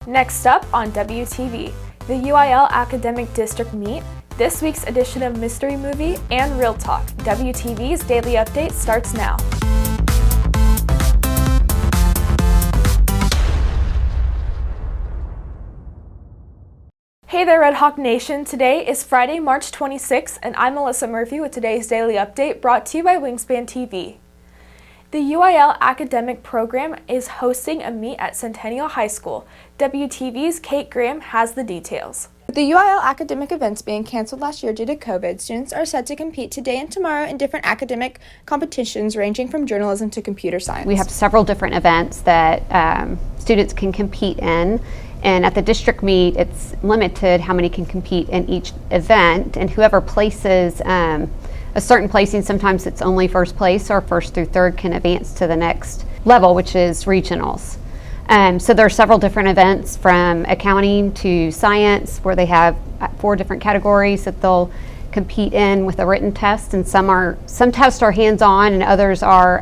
Next up on WTV, the UIL Academic District meet, this week's edition of Mystery Movie, and Real Talk. WTV's Daily Update starts now. Hey there, Red Hawk Nation. Today is Friday, March 26th, and I'm Alyssa Murphy with today's Daily Update brought to you by Wingspan TV. The UIL Academic Program is hosting a meet at Centennial High School. WTV's Kate Graham has the details. With the UIL academic events being canceled last year due to COVID, students are set to compete today and tomorrow in different academic competitions ranging from journalism to computer science. We have several different events that students can compete in. And at the district meet, it's limited how many can compete in each event, and whoever places a certain placing, sometimes it's only first place or first through third, can advance to the next level, which is regionals. So there are several different events from accounting to science where they have 4 different categories that they'll compete in with a written test, and some tests are hands-on and others are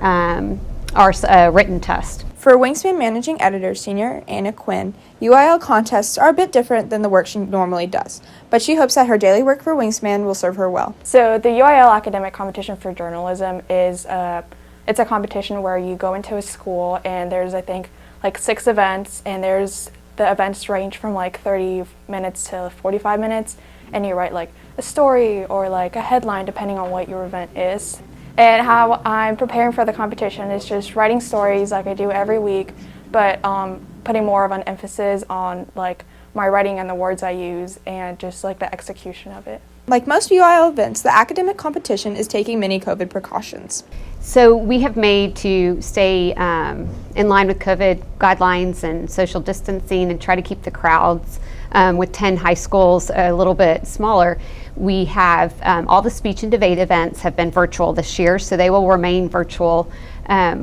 written test. For Wingspan Managing Editor Senior Anna Quinn, UIL contests are a bit different than the work she normally does, but she hopes that her daily work for Wingspan will serve her well. So the UIL Academic Competition for Journalism is it's a competition where you go into a school and there's, I think, like 6 events, and the events range from like 30 minutes to 45 minutes, and you write like a story or like a headline depending on what your event is. And how I'm preparing for the competition is just writing stories like I do every week, but putting more of an emphasis on like my writing and the words I use and just like the execution of it. Like most UIL events, the academic competition is taking many COVID precautions. So we have made to stay in line with COVID guidelines and social distancing and try to keep the crowds with 10 high schools a little bit smaller. We have all the speech and debate events have been virtual this year, so they will remain virtual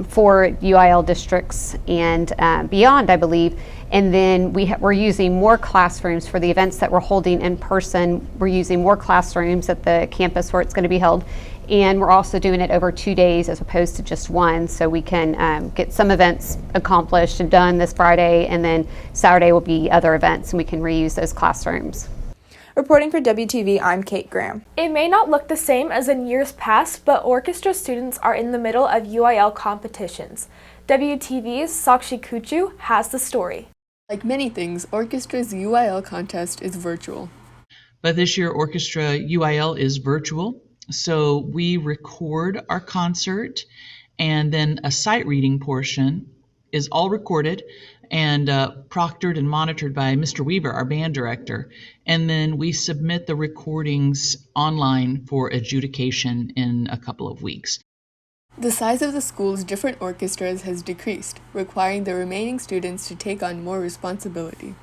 for UIL districts and beyond, I believe. And then we're using more classrooms for the events that we're holding in person. We're using more classrooms at the campus where it's going to be held. And we're also doing it over 2 days as opposed to just one, so we can get some events accomplished and done this Friday, and then Saturday will be other events, and we can reuse those classrooms. Reporting for WTV, I'm Kate Graham. It may not look the same as in years past, but orchestra students are in the middle of UIL competitions. WTV's Sakshi Kuchu has the story. Like many things, Orchestra's UIL contest is virtual. But this year, Orchestra UIL is virtual. So we record our concert, and then a sight reading portion is all recorded and proctored and monitored by Mr. Weaver, our band director. And then we submit the recordings online for adjudication in a couple of weeks. The size of the school's different orchestras has decreased, requiring the remaining students to take on more responsibility.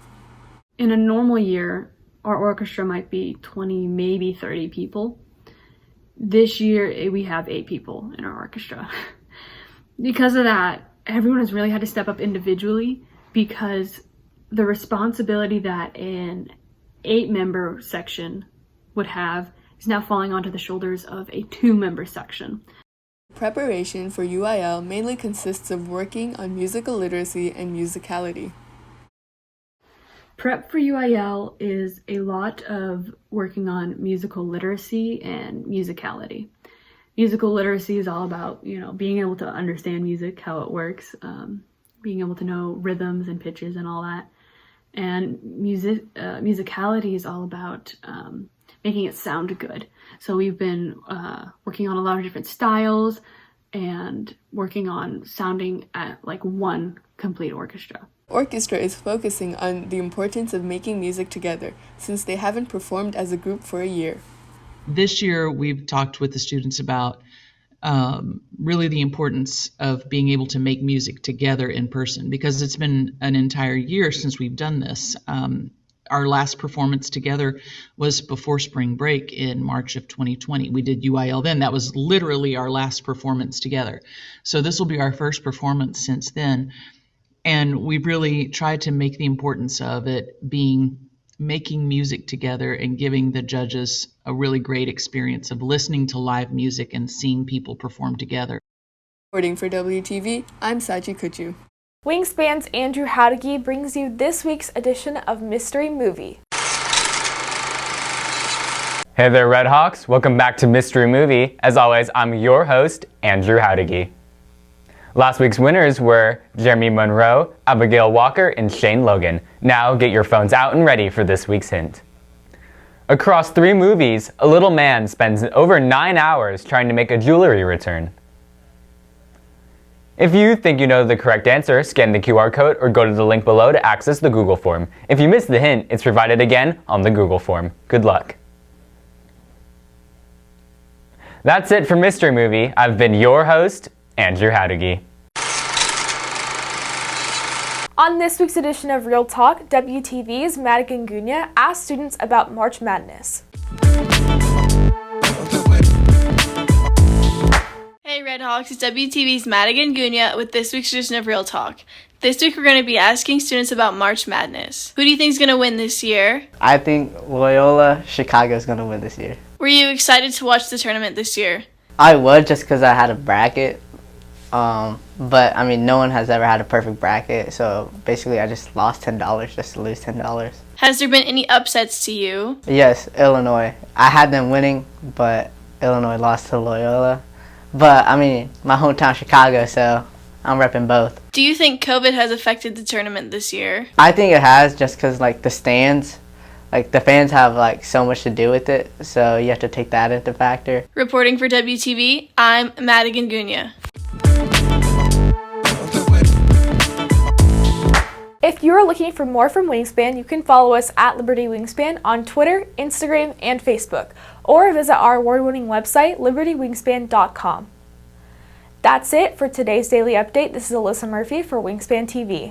In a normal year, our orchestra might be 20, maybe 30 people. This year, we have 8 people in our orchestra. Because of that, everyone has really had to step up individually, because the responsibility that an 8-member section would have is now falling onto the shoulders of a 2-member section. Preparation for UIL mainly consists of working on musical literacy and musicality. Prep for UIL is a lot of working on musical literacy and musicality. Musical literacy is all about, being able to understand music, how it works, being able to know rhythms and pitches and all that. And musicality is all about making it sound good. So we've been working on a lot of different styles and working on sounding at like one complete orchestra. Orchestra is focusing on the importance of making music together, since they haven't performed as a group for a year. This year, we've talked with the students about really the importance of being able to make music together in person, because it's been an entire year since we've done this. Our last performance together was before spring break in March of 2020. We did UIL then. That was literally our last performance together. So this will be our first performance since then. And we've really tried to make the importance of it being making music together and giving the judges a really great experience of listening to live music and seeing people perform together. Reporting for WTV, I'm Sachi Kuchu. Wingspan's Andrew Howdeggy brings you this week's edition of Mystery Movie. Hey there, Red Hawks. Welcome back to Mystery Movie. As always, I'm your host, Andrew Howdeggy. Last week's winners were Jeremy Monroe, Abigail Walker, and Shane Logan. Now get your phones out and ready for this week's hint. Across 3 movies, a little man spends over 9 hours trying to make a jewelry return. If you think you know the correct answer, scan the QR code or go to the link below to access the Google form. If you missed the hint, it's provided again on the Google form. Good luck. That's it for Mystery Movie. I've been your host, Andrew Howdeggy. On this week's edition of Real Talk, WTV's Madigan Gunya asked students about March Madness. Hey Red Hawks, it's WTV's Madigan Gunya with this week's edition of Real Talk. This week we're going to be asking students about March Madness. Who do you think is going to win this year? I think Loyola Chicago is going to win this year. Were you excited to watch the tournament this year? I was, just because I had a bracket. But I mean, no one has ever had a perfect bracket, so basically I just lost $10 just to lose $10. Has there been any upsets to you? Yes, Illinois. I had them winning, but Illinois lost to Loyola. But I mean, my hometown Chicago, so I'm repping both. Do you think COVID has affected the tournament this year? I think it has, just because like the stands, like the fans have like so much to do with it, so you have to take that into factor. Reporting for WTV, I'm Madigan Gunya. If you are looking for more from Wingspan, you can follow us at Liberty Wingspan on Twitter, Instagram, and Facebook, or visit our award-winning website, libertywingspan.com. That's it for today's daily update. This is Alyssa Murphy for Wingspan TV.